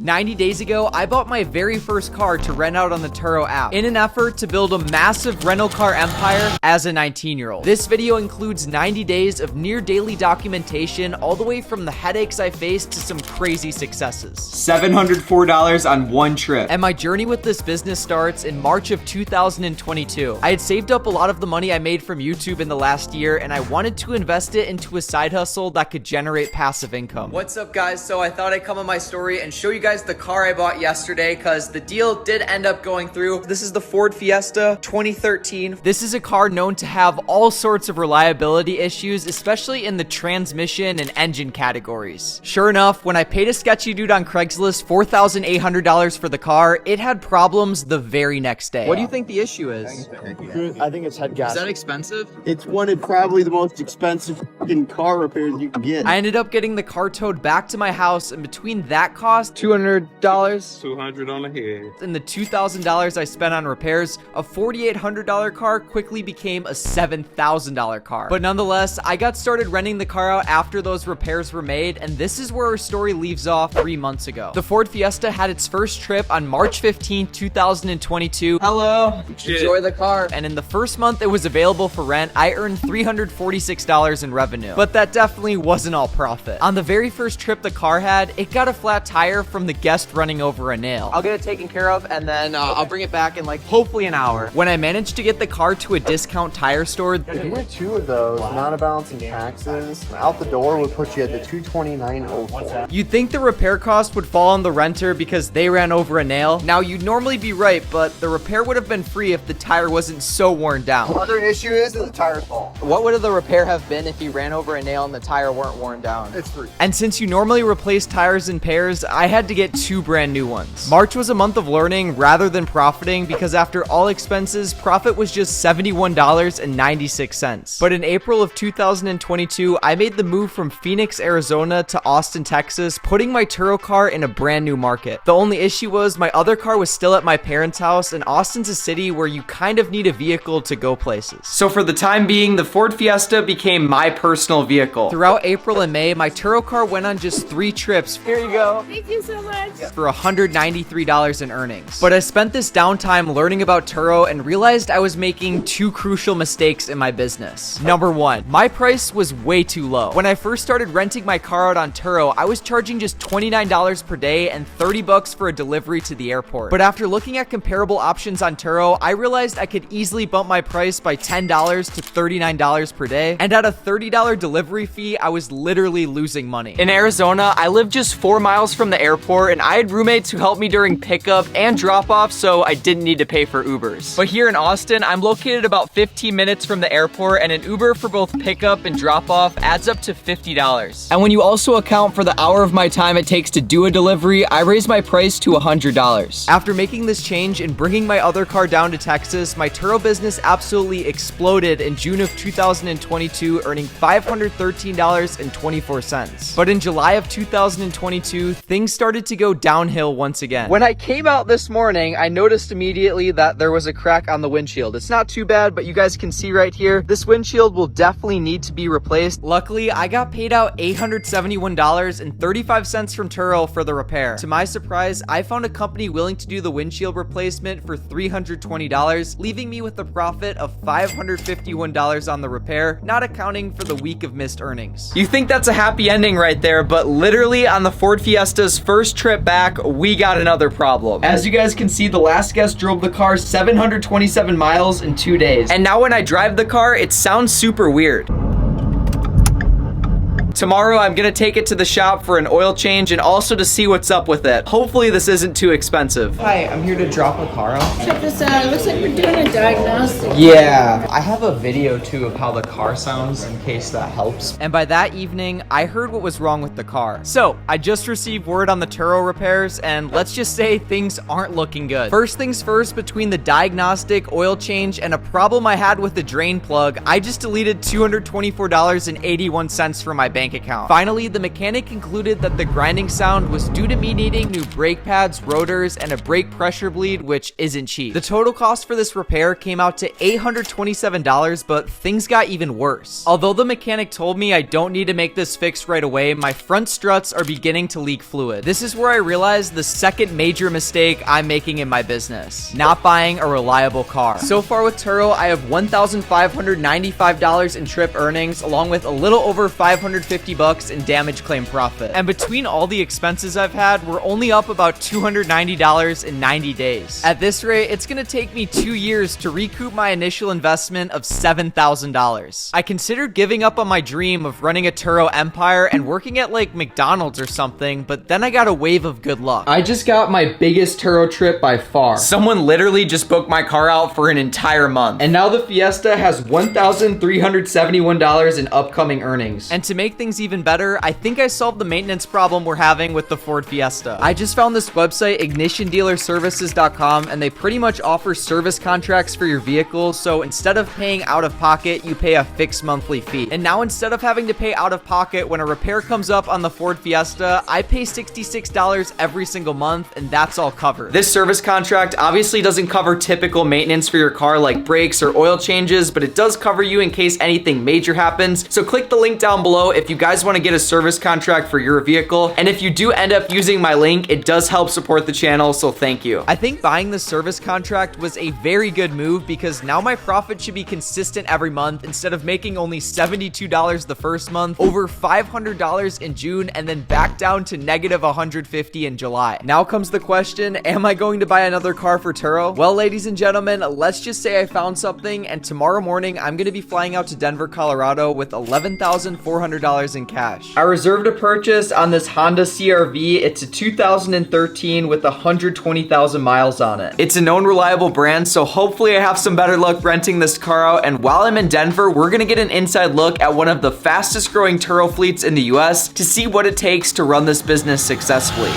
90 days ago, I bought my very first car to rent out on the Turo app in an effort to build a massive rental car empire as a 19-year-old. This video includes 90 days of near daily documentation, all the way from the headaches I faced to some crazy successes. $704 on one trip. And my journey with this business starts in March of 2022. I had saved up a lot of the money I made from YouTube in the last year, and I wanted to invest it into a side hustle that could generate passive income. What's up, guys? So I thought I'd come on my story and show you guys the car I bought yesterday, because the deal did end up going through. This is the Ford Fiesta 2013. This is a car known to have all sorts of reliability issues, especially in the transmission and engine categories. Sure enough, when I paid a sketchy dude on Craigslist $4,800 for the car, it had problems the very next day. What do you think the issue is? I think it's head gasket. Is that expensive? It's one of probably the most expensive fucking car repairs you can get. I ended up getting the car towed back to my house, and between that cost, $200, $200 on the head, and the $2,000 I spent on repairs, a $4,800 car quickly became a $7,000 car. But nonetheless, I got started renting the car out after those repairs were made, and this is where our story leaves off 3 months ago. The Ford Fiesta had its first trip on March 15, 2022. Hello. Enjoy the car. And in the first month it was available for rent, I earned $346 in revenue. But that definitely wasn't all profit. On the very first trip the car had, it got a flat tire from the guest running over a nail. I'll get it taken care of, and then I'll bring it back in like hopefully an hour. When I managed to get the car to a discount tire store, If you get two of those, not a balance in taxes, out the door would put you at the $229.04. you'd think the repair cost would fall on the renter because they ran over a nail. Now, you'd normally be right, but the repair would have been free if the tire wasn't so worn down. Other issue is that the tire's fault. What would the repair have been if you ran over a nail and the tire weren't worn down? It's free. And since you normally replace tires in pairs, I had to get 2 brand new ones. March was a month of learning rather than profiting, because after all expenses, profit was just $71.96. But in April of 2022, I made the move from Phoenix, Arizona to Austin, Texas, putting my Turo car in a brand new market. The only issue was my other car was still at my parents' house, and Austin's a city where you kind of need a vehicle to go places. So for the time being, the Ford Fiesta became my personal vehicle. Throughout April and May, my Turo car went on just 3 trips. Here you go. Thank you so much. For $193 in earnings. But I spent this downtime learning about Turo and realized I was making 2 crucial mistakes in my business. Number 1, my price was way too low. When I first started renting my car out on Turo, I was charging just $29 per day and $30 for a delivery to the airport. But after looking at comparable options on Turo, I realized I could easily bump my price by $10 to $39 per day. And at a $30 delivery fee, I was literally losing money. In Arizona, I lived just 4 miles from the airport, and I had roommates who helped me during pickup and drop off, so I didn't need to pay for Ubers. But here in Austin, I'm located about 15 minutes from the airport, and an Uber for both pickup and drop off adds up to $50. And when you also account for the hour of my time it takes to do a delivery, I raised my price to $100. After making this change and bringing my other car down to Texas, my Turo business absolutely exploded in June of 2022, earning $513.24. But in July of 2022, things started to go downhill once again. When I came out this morning, I noticed immediately that there was a crack on the windshield. It's not too bad, but you guys can see right here, this windshield will definitely need to be replaced. Luckily, I got paid out $871.35 from Turo for the repair. To my surprise, I found a company willing to do the windshield replacement for $320, leaving me with a profit of $551 on the repair, not accounting for the week of missed earnings. You think that's a happy ending right there, but literally on the Ford Fiesta's first trip back, we got another problem. As you guys can see, the last guest drove the car 727 miles in 2 days. And now when I drive the car, it sounds super weird. Tomorrow, I'm gonna take it to the shop for an oil change and also to see what's up with it. Hopefully this isn't too expensive. Hi, I'm here to drop a car off. Check this out. It looks like we're doing a diagnostic. Yeah, I have a video too of how the car sounds in case that helps. And by that evening, I heard what was wrong with the car. So I just received word on the Turo repairs, and let's just say things aren't looking good. First things first, between the diagnostic, oil change, and a problem I had with the drain plug, I just deleted $224.81 from my bank bank account. Finally, the mechanic concluded that the grinding sound was due to me needing new brake pads, rotors, and a brake pressure bleed, which isn't cheap. The total cost for this repair came out to $827, but things got even worse. Although the mechanic told me I don't need to make this fixed right away, my front struts are beginning to leak fluid. This is where I realized the second major mistake I'm making in my business: not buying a reliable car. So far with Turo, I have $1,595 in trip earnings, along with a little over $550 in damage claim profit. And between all the expenses I've had, we're only up about $290 in 90 days. At this rate, it's gonna take me 2 years to recoup my initial investment of $7,000. I considered giving up on my dream of running a Turo empire and working at like McDonald's or something, but then I got a wave of good luck. I just got my biggest Turo trip by far. Someone literally just booked my car out for an entire month. And now the Fiesta has $1,371 in upcoming earnings. And to make things even better, I think I solved the maintenance problem we're having with the Ford Fiesta. I just found this website, ignitiondealerservices.com, and they pretty much offer service contracts for your vehicle, so instead of paying out of pocket, you pay a fixed monthly fee. And now instead of having to pay out of pocket when a repair comes up on the Ford Fiesta, I pay $66 every single month, and that's all covered. This service contract obviously doesn't cover typical maintenance for your car like brakes or oil changes, but it does cover you in case anything major happens. So click the link down below if you guys want to get a service contract for your vehicle. And if you do end up using my link, it does help support the channel, so thank you. I think buying the service contract was a very good move because now my profit should be consistent every month instead of making only $72 the first month, over $500 in June, and then back down to negative $150 in July. Now comes the question, am I going to buy another car for Turo? Well, ladies and gentlemen, let's just say I found something, and tomorrow morning I'm going to be flying out to Denver, Colorado with $11,400 in cash. I reserved a purchase on this Honda CR-V. It's a 2013 with 120,000 miles on it. It's a known reliable brand, so hopefully I have some better luck renting this car out. And while I'm in Denver, we're gonna get an inside look at one of the fastest growing Turo fleets in the US to see what it takes to run this business successfully.